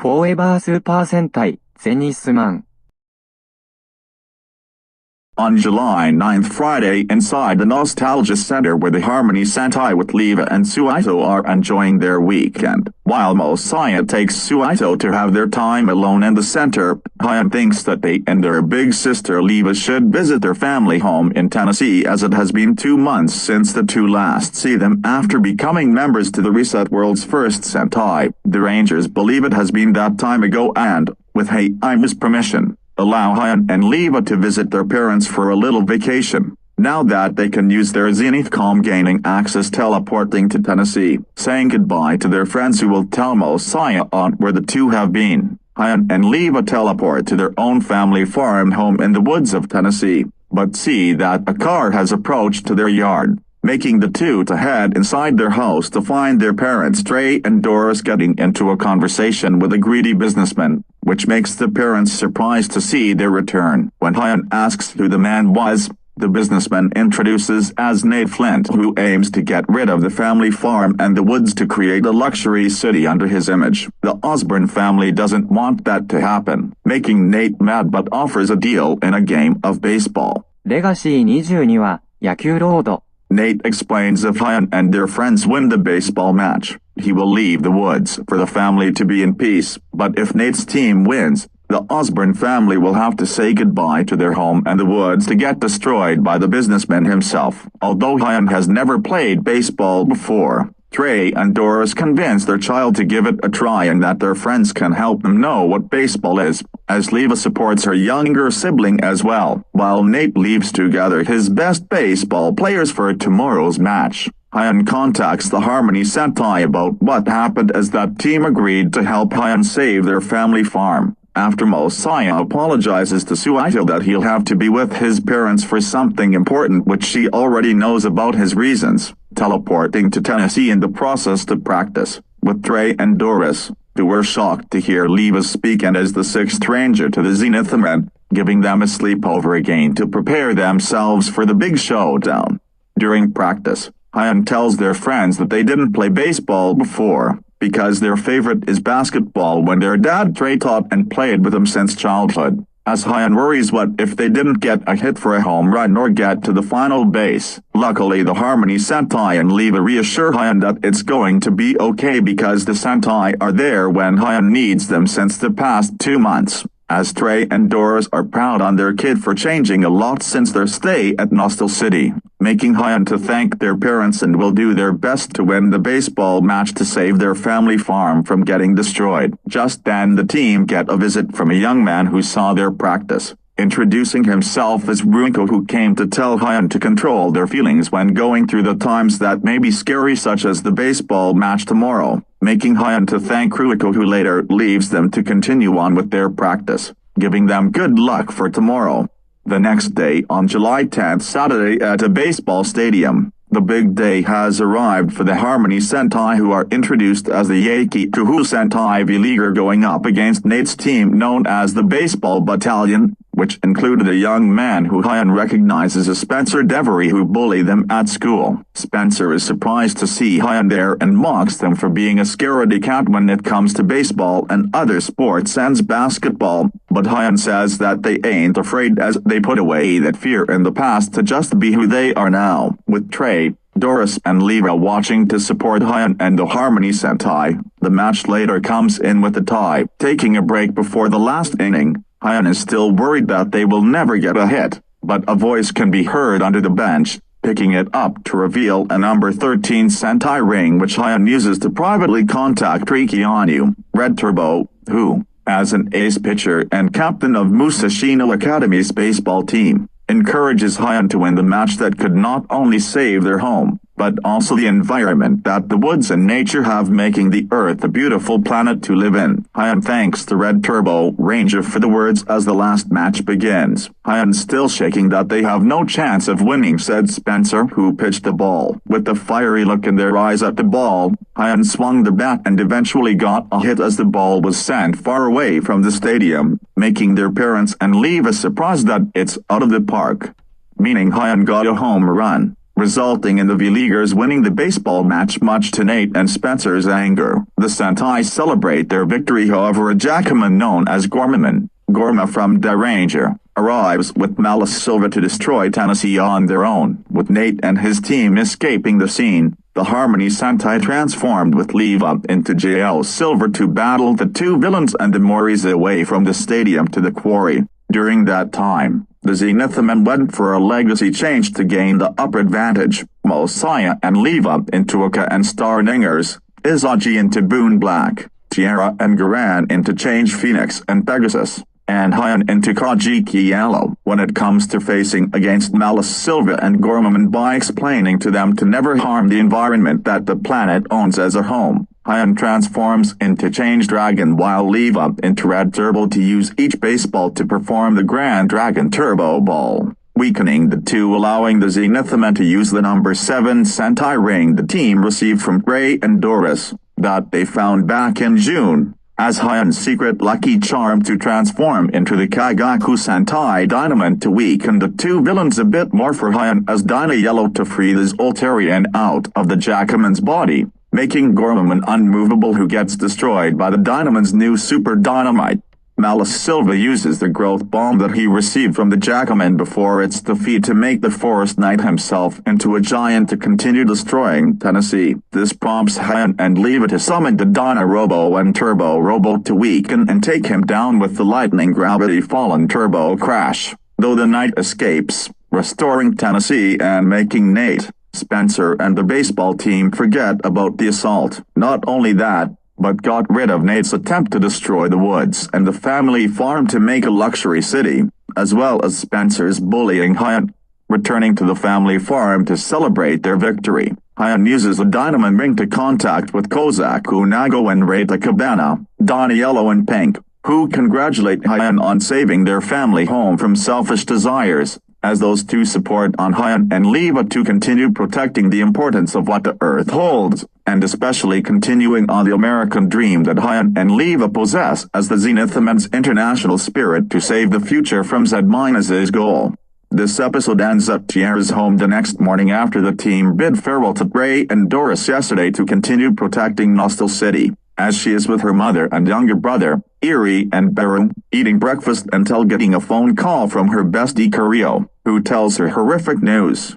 フォーエバースーパー戦隊、ゼニスマン。On July 9th, Friday, inside the Nostalgia Center where the Harmony Sentai with Leva and Suito are enjoying their weekend. While Mosiah takes Suito to have their time alone in the center, Hyan thinks that they and their big sister Leva should visit their family home in Tennessee as it has been 2 months since the two last see them after becoming members to the Reset World's first Sentai. The Rangers believe it has been that time ago and, with Hei's permission, allow Hyan and Leva to visit their parents for a little vacation. Now that they can use their Zenithman gaining access teleporting to Tennessee, saying goodbye to their friends who will tell Mosiah on where the two have been. Hyan and Leva teleport to their own family farm home in the woods of Tennessee, but see that a car has approached to their yard, making the two to head inside their house to find their parents Trey and Doris getting into a conversation with a greedy businessman, which makes the parents surprised to see their return. When Hyan asks who the man was, the businessman introduces as Nate Flint, who aims to get rid of the family farm and the woods to create a luxury city under his image. The Osborne family doesn't want that to happen, making Nate mad but offers a deal in a game of baseball. レガシー22は野球ロード。 Nate explains if Hyan and their friends win the baseball match, he will leave the woods for the family to be in peace, but if Nate's team wins, the Osborne family will have to say goodbye to their home and the woods to get destroyed by the businessman himself. Although Hyan has never played baseball before, Trey and Doris convince their child to give it a try and that their friends can help them know what baseball is, as Leva supports her younger sibling as well, while Nate leaves to gather his best baseball players for tomorrow's match. Hyan contacts the Harmony Sentai about what happened as that team agreed to help Hyan save their family farm. After Mosiah apologizes to Suito that he'll have to be with his parents for something important which she already knows about his reasons, teleporting to Tennessee in the process to practice, with Trey and Doris, who were shocked to hear Leva speak and as the sixth ranger to the Zenithman, giving them a sleepover again to prepare themselves for the big showdown. During practice, Hyan tells their friends that they didn't play baseball before, because their favorite is basketball when their dad Trey taught and played with them since childhood. As Hyan worries what if they didn't get a hit for a home run or get to the final base. Luckily the Harmony Sentai and Leva reassure Hyan that it's going to be okay because the Sentai are there when Hyan needs them since the past 2 months. As Trey and Doris are proud on their kid for changing a lot since their stay at Nostal City, making Hyan to thank their parents and will do their best to win the baseball match to save their family farm from getting destroyed. Just then the team get a visit from a young man who saw their practice, introducing himself as Ruiko, who came to tell Hyan to control their feelings when going through the times that may be scary such as the baseball match tomorrow, making Hyan to thank Ruiko, who later leaves them to continue on with their practice, giving them good luck for tomorrow. The next day, on July 10th, Saturday at a baseball stadium, the big day has arrived for the Harmony Sentai, who are introduced as the Yankee Kuhu Sentai V-Leaguer going up against Nate's team known as the Baseball Battalion, which included a young man who Hyan recognizes as Spencer Devery, who bullied them at school. Spencer is surprised to see Hyan there and mocks them for being a scaredy cat when it comes to baseball and other sports and basketball, but Hyan says that they ain't afraid as they put away that fear in the past to just be who they are now, with Trey, Doris and Leva watching to support Hyan and the Harmony Sentai. The match later comes in with a tie, taking a break before the last inning. Hyan is still worried that they will never get a hit, but a voice can be heard under the bench, picking it up to reveal a number 13 Sentai ring which Hyan uses to privately contact Rikianu, Red Turbo, who, as an ace pitcher and captain of Musashino Academy's baseball team, encourages Hyan to win the match that could not only save their home, but also the environment that the woods and nature have, making the Earth a beautiful planet to live in. Hyan thanks the Red Turbo Ranger for the words as the last match begins. Hyan still shaking that they have no chance of winning, said Spencer, who pitched the ball. With the fiery look in their eyes at the ball, Hyan swung the bat and eventually got a hit as the ball was sent far away from the stadium, making their parents and Leva surprised that it's out of the park, meaning Hyan got a home run. resulting in the V-Leaguers winning the baseball match much to Nate and Spencer's anger. The Sentai celebrate their victory, however a Jackaman known as Gorma from Dairanger, arrives with Malice Silva to destroy Tennessee on their own. With Nate and his team escaping the scene, the Harmony Sentai transformed with Leva into JL Silver to battle the two villains and the Moris away from the stadium to the quarry. During that time, the Zenithman went for a legacy change to gain the upper advantage. Mosiah and Leva into Oka and Star Ningers, Izagi into Boone Black, Tierra and Garan into Change Phoenix and Pegasus, and Hyan into Kajiki Yellow. When it comes to facing against Malice Silva and Gorman by explaining to them to never harm the environment that the planet owns as a home, Hyan transforms into Change Dragon while Leva into Red Turbo to use each baseball to perform the Grand Dragon Turbo Ball, weakening the two, allowing the Zenithman to use the number 7 Sentai ring the team received from Ray and Doris, that they found back in June, as Hyan's secret lucky charm to transform into the Kagaku Sentai Dynaman to weaken the two villains a bit more for Hyan as Dyna Yellow to free the Zoltarian out of the Jackaman's body, making Gorman unmovable, who gets destroyed by the Dynaman's new super dynamite. Malice Silva uses the growth bomb that he received from the Jackaman before its defeat to make the Forest Knight himself into a giant to continue destroying Tennessee. This prompts Hyan and Leva to summon the Dyna Robo and Turbo Robo to weaken and take him down with the lightning gravity fallen Turbo Crash, though the Knight escapes, restoring Tennessee and making Nate, Spencer and the baseball team forget about the assault. Not only that, but got rid of Nate's attempt to destroy the woods and the family farm to make a luxury city, as well as Spencer's bullying Hyan, returning to the family farm to celebrate their victory. Hyan uses the Dynaman ring to contact with Kozaku Nago and Reta Cabana, Donnie Yellow and Pink, who congratulate Hyan on saving their family home from selfish desires, as those two support on Hyan and Leva to continue protecting the importance of what the Earth holds, and especially continuing on the American dream that Hyan and Leva possess as the Zenithman's international spirit to save the future from Z-Minus's goal. This episode ends at Tierra's home the next morning after the team bid farewell to Ray and Doris yesterday to continue protecting Nostal City, as she is with her mother and younger brother, Erie and Beru, eating breakfast until getting a phone call from her bestie Carrillo, who tells her horrific news.